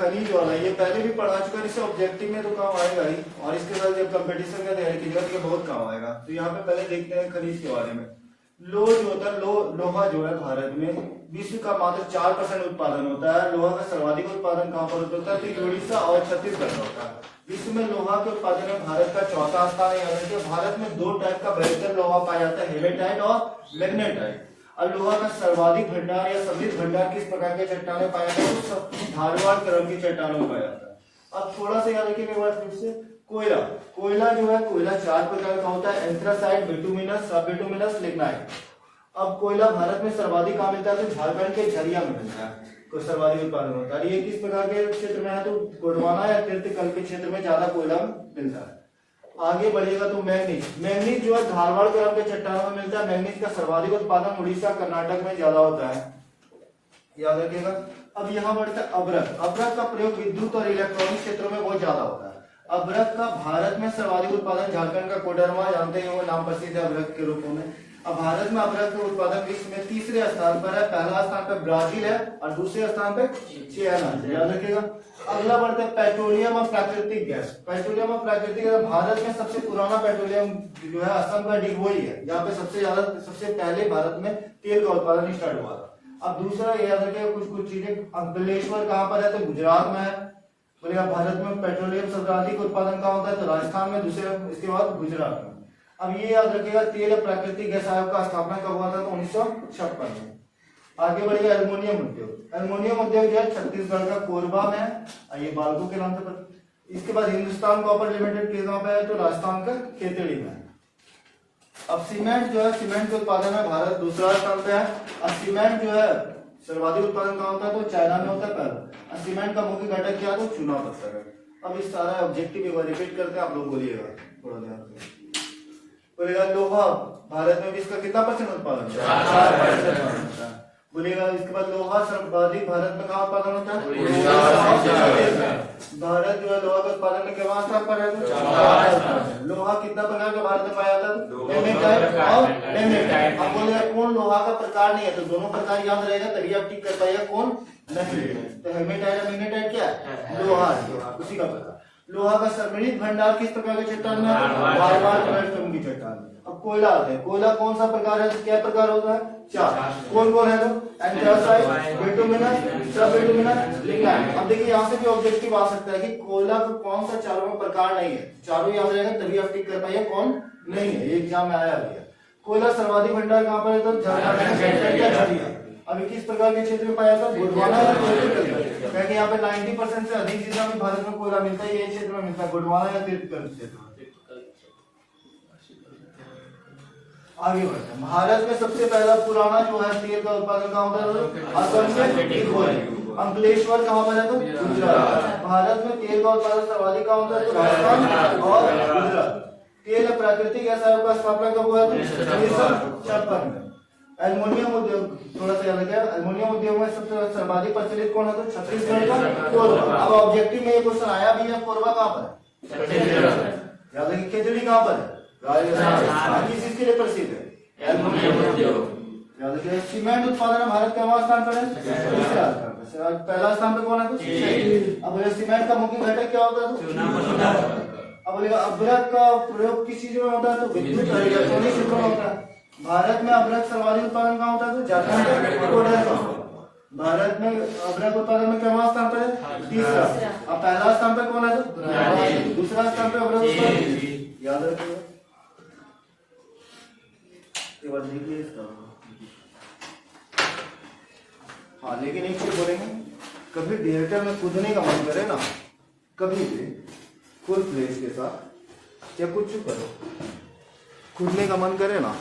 खनिज वाला, ये पहले भी पढ़ा चुका है, इससे ऑब्जेक्टिव में तो काम आएगा ही, और इसके साथ जब कंपटीशन का तैयारी कीजिएगा तो बहुत काम आएगा। तो यहाँ पे पहले देखते हैं खनिज के बारे में। लोह जो होता है, लोहा जो है भारत में विश्व का मात्र 4% उत्पादन होता है। लोहा का सर्वाधिक उत्पादन कहाँ पर होता है? तो उड़ीसा और छत्तीसगढ़ में होता है। विश्व में लोहा के उत्पादन में भारत का चौथा स्थान है। भारत में 2 टाइप का बेहतर लोहा पाया जाता है, हेमेटाइट और मैग्नेटाइट। और लोहा का सर्वाधिक भंडार या समृद्ध भंडार किस प्रकार के चट्टानों में पाया जाता है? तो धारवाड़ क्रम की चट्टानों में पाया जाता है। अब थोड़ा सा याद रखिए एक बार फिर से, कोयला। कोयला जो है, कोयला 4 प्रकार का होता है, एंथ्रासाइट, बिटुमिनस, सबबिटुमिनस, लिग्नाइट। अब कोयला भारत में सर्वाधिक कहाँ मिलता है? तो झारखंड के झरिया में मिलता है, को सर्वाधिक उत्पादन होता है। ये किस प्रकार के क्षेत्र में है? तो गोंडवाना या तीर्थकल के क्षेत्र में ज्यादा कोयला मिलता है। आगे बढ़ेगा तो मैग्नीज। मैग्नीज जो है धारवाड़ क्रम के चट्टानों में मिलता है। मैग्नीज का सर्वाधिक उत्पादन उड़ीसा, कर्नाटक में ज्यादा होता है, याद रखिएगा। अब यहाँ बढ़ता है अभ्रक। अभ्रक का प्रयोग विद्युत और इलेक्ट्रॉनिक क्षेत्रों में बहुत ज्यादा होता है। अभ्रक का भारत में सर्वाधिक उत्पादन झारखंड का कोडरमा, जानते हैं वो नाम प्रसिद्ध है अभ्रक के रूप में। अब भारत में अभ्रक का उत्पादन विश्व में 3रे स्थान पर है। पहला स्थान पर ब्राजील है और दूसरे स्थान पर चाइना है, याद रखिएगा। अगला बढ़ता है पेट्रोलियम और प्राकृतिक गैस। पेट्रोलियम और प्राकृतिक गैस, भारत में सबसे पुराना पेट्रोलियम जो है असम का डिगबोई है, जहाँ पे सबसे पहले भारत में तेल का उत्पादन स्टार्ट हुआ था। अब दूसरा याद रखिएगा कुछ चीजें, अंकलेश्वर कहाँ पर है? तो गुजरात में है। बोलेगा भारत में पेट्रोलियम सर्वाधिक उत्पादन कहाँ होता है? तो राजस्थान में, दूसरे इसके बाद गुजरात में। अब ये याद रखिएगा तेल प्राकृतिक गैस आयोग का स्थापना कब हुआ था? तो 1956 में। आगे बढ़िए एल्युमिनियम उद्योग। एल्युमिनियम उद्योग जो है छत्तीसगढ़ का कोरबा में है, ये बालको के नाम से। इसके बाद हिंदुस्तान कॉपर लिमिटेड के नाम पे है, तो राजस्थान का खेतड़ी में। अब सीमेंट जो है, सीमेंट के उत्पादन में भारत दूसरा स्थान पे है। और सीमेंट जो है सर्वाधिक उत्पादन कहाँ होता है? तो चाइना में होता है पहला। और सीमेंट का मुख्य घटक क्या है? तो चूना पत्थर है। अब इस सारा ऑब्जेक्टिव एक बार रिपीट करते हैं, आप लोग बोलिएगा थोड़ा ध्यान से। बोलेगा लोहा भारत में विश्व का कितना % उत्पादन? 4%। बोलेगा इसके बाद लोहा सर्वाधिक भारत में कहाँ उत्पादन होता है? भारत जो है लोहा के उत्पादन में कितना स्थान पर है? लोहा कितना प्रकार का भारत में पाया जाता है? हेमेटाइट और मैग्नेटाइट। अब बोलेगा कौन लोहा का प्रकार नहीं है? तो दोनों प्रकार याद रहेगा तभी आप टिक कर पाइएगा कौन नहीं। तो हेमेटाइट और मैग्नेटाइट क्या है? लोहा, उसी का प्रकार। लोहा का समृद्ध भंडार किस प्रकार के चट्टान में? धारवाड़ क्रम की चट्टान में। अब कोयला आते हैं। कोयला कौन सा प्रकार है? क्या प्रकार होता है? 4। कौन कौन है? तो एंथ्रासाइट, बिटुमिनस, सबबिटुमिनस, लिग्नाइट। अब देखिए यहाँ से भी ऑब्जेक्टिव आ सकता है कि कोयला का कौन सा चारों में प्रकार नहीं है। चारों याद रहेगा तभी आप टिक कर पाइए कौन नहीं है, ये एग्जाम में आया है। कोयला सर्वाधिक भंडार कहाँ पर है? तो झारखंड। अभी किस प्रकार के क्षेत्र में पाया जाता है? गोंडवाना या तीर्थकल। क्योंकि यहाँ पे 90% से अधिक जितना भी भारत में कोयला मिलता है ये क्षेत्र में मिलता है, गोंडवाना या तीर्थकल क्षेत्र में। आगे बढ़ते हैं। भारत में सबसे पहला पुराना जो है तेल का उत्पादन कहाँ होता है? असम में डिगबोई। अंकलेश्वर कहाँ पर है? तो गुजरात। भारत में तेल का उत्पादन सर्वाधिक कहाँ होता है? तो राजस्थान और गुजरात। तेल प्राकृतिक गैस आयोग का स्थापना कब हुआ? तो 1956 में। एल्युमिनियम उद्योग थोड़ा सा याद रखिएगा। एल्युमिनियम उद्योग में सबसे सर्वाधिक प्रचलित कौन है? तो छत्तीसगढ़ का कोरबा। अब ऑब्जेक्टिव में ये क्वेश्चन आया भी है, कोरबा कहाँ पर है? याद रखिए। खेतड़ी कहाँ पर है? राजस्थान। किस चीज के लिए प्रसिद्ध है? एल्युमिनियम उद्योग। याद रखिए। सीमेंट उत्पादन भारत का स्थान पर है? दूसरा स्थान। पहला स्थान पे कौन है? तो अब सीमेंट का मुख्य घटक क्या होता है? तो अब बोलेगा अभ्रक का प्रयोग किस चीज में होता है? तो विद्युत और इलेक्ट्रॉनिक क्षेत्र में होता है। भारत में अभ्रक सर्वाधिक उत्पादन कहाँ होता है? तो झारखंड। भारत में अभ्रक उत्पादन में क्या स्थान पर है? तीसरा। अब पहला स्थान पर कौन है? तो दूसरा स्थान पर अभ्रक उत्पादन, याद रखिएगा। देखिए इसका हाँ, लेकिन एक चीज बोलेंगे, कभी थिएटर में कूदने का मन करे ना, कभी भी फुल प्लेस के साथ या कुछ करो, कूदने का मन करे ना